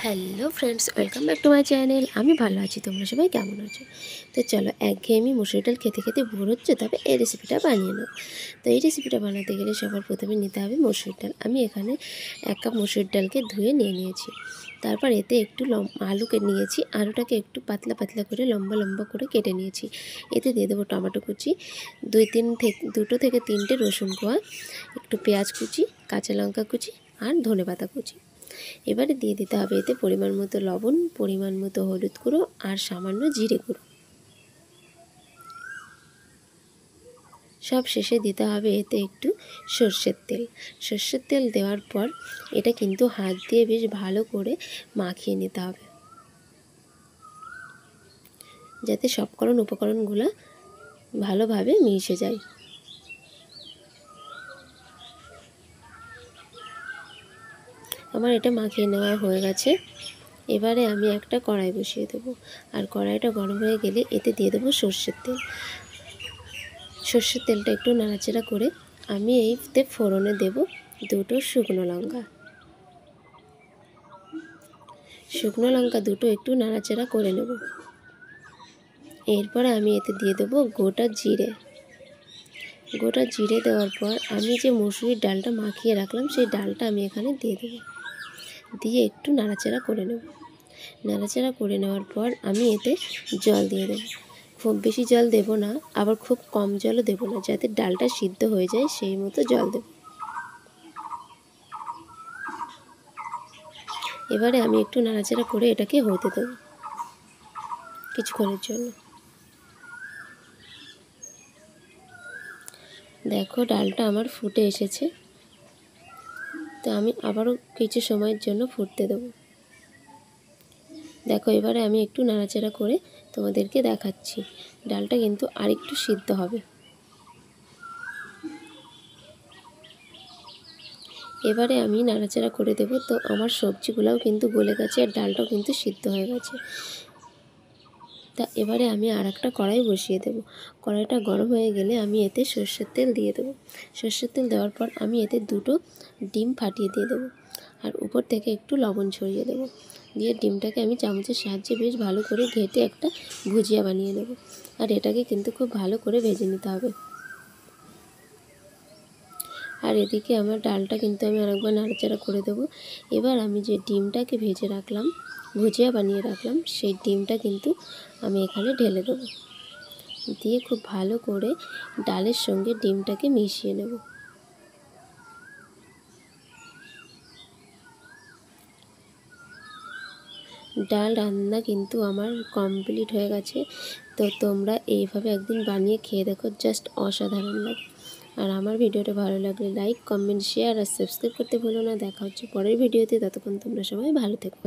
Hello friends, welcome back to my channel. আমি ভালো আছি, তোমরা সবাই কেমন আছো? তো চলো, একঘেয়েমি মুসুর ডাল খেতে খেতে বোর হচ্ছে, তবে এই রেসিপিটা বানিয়ে নাও। তো এই রেসিপিটা বানাতে গেলে সবার প্রথমে নিতে হবে মসুর ডাল। আমি এখানে 1 কাপ মসুর ডালকে ধুয়ে নিয়ে নিয়েছি। তারপর এতে একটু আলুকে নিয়েছি, আলুটাকে একটু পাতলা পাতলা করে লম্বা লম্বা করে কেটে নিয়েছি। এতে দিয়ে দেবো টমেটো কুচি, 2 থেকে 3টে রসুন কোয়া, একটু পেঁয়াজ কুচি, কাঁচা লঙ্কা কুচি আর ধনেপাতা কুচি। এবারে দিয়ে দিতে হবে এতে পরিমাণ মতো লবণ, পরিমাণ মতো হলুদ গুঁড়ো আর সামান্য জিরে গুঁড়ো। সব শেষে দিতে হবে এতে একটু সর্ষের তেল। সর্ষের তেল দেওয়ার পর এটা কিন্তু হাত দিয়ে বেশ ভালো করে মাখিয়ে নিতে হবে, যাতে সব উপকরণগুলো ভালোভাবে মিশে যায়। আমার এটা মাখিয়ে নেওয়া হয়ে গেছে। এবারে আমি একটা কড়াই বসিয়ে দেবো, আর কড়াইটা গরম হয়ে গেলে এতে দিয়ে দেবো সর্ষের তেল। সর্ষের তেলটা একটু নাড়াচাড়া করে আমি এইতে ফোড়নে দেব 2টো শুকনো লঙ্কা। শুকনো লঙ্কা দুটো একটু নাড়াচাড়া করে নেব। এরপরে আমি এতে দিয়ে দেবো গোটা জিরে। গোটা জিরে দেওয়ার পর আমি যে মসুরির ডালটা মাখিয়ে রাখলাম সেই ডালটা আমি এখানে দিয়ে দেবো, দিয়ে একটু নাড়াচাড়া করে নেব। নাড়াচাড়া করে নেওয়ার পর আমি এতে জল দিয়ে দেবো। খুব বেশি জল দেব না, আবার খুব কম জলও দেব না, যাতে ডালটা সিদ্ধ হয়ে যায় সেই মতো জল দেব। এবারে আমি একটু নাড়াচাড়া করে এটাকে হতে দেব কিছুক্ষণের জন্য। দেখো, ডালটা আমার ফুটে এসেছে, তো আমি আবারও কিছু সময়ের জন্য ফুটতে দেব। দেখো, এবারে আমি একটু নাড়াচাড়া করে তোমাদেরকে দেখাচ্ছি, ডালটা কিন্তু আরেকটু সিদ্ধ হবে। এবারে আমি নাড়াচাড়া করে দেব। তো আমার সবজিগুলোও কিন্তু গলে গেছে আর ডালটাও কিন্তু সিদ্ধ হয়ে গেছে। তা এবারে আমি আর একটা কড়াই বসিয়ে দেব। কড়াইটা গরম হয়ে গেলে আমি এতে সর্ষের তেল দিয়ে দেবো। সর্ষের তেল দেওয়ার পর আমি এতে 2টো ডিম ফাটিয়ে দিয়ে দেবো, আর উপর থেকে একটু লবণ ছড়িয়ে দেবো। দিয়ে ডিমটাকে আমি চামচের সাহায্যে বেশ ভালো করে ঘেঁটে একটা ভুজিয়া বানিয়ে নেব। আর এটাকে কিন্তু খুব ভালো করে ভেজে নিতে হবে। আর এদিকে আমার ডালটা কিন্তু আমি আরেকবার নাড়াচাড়া করে দেবো। এবার আমি যে ডিমটাকে ভেজে রাখলাম, ভুজিয়া বানিয়ে রাখলাম, সেই ডিমটা কিন্তু আমি এখানে ঢেলে দেবো, দিয়ে খুব ভালো করে ডালের সঙ্গে ডিমটাকে মিশিয়ে নেব। ডাল রান্না কিন্তু আমার কমপ্লিট হয়ে গেছে। তো তোমরা এইভাবে একদিন বানিয়ে খেয়ে দেখো, জাস্ট অসাধারণ লাগে। আর আমার ভিডিওটা ভালো লাগলে লাইক, কমেন্ট, শেয়ার আর সাবস্ক্রাইব করতে ভুলো না। দেখা হচ্ছে পরের ভিডিওতে। ততক্ষণ তোমরা সবাই ভালো থেকো।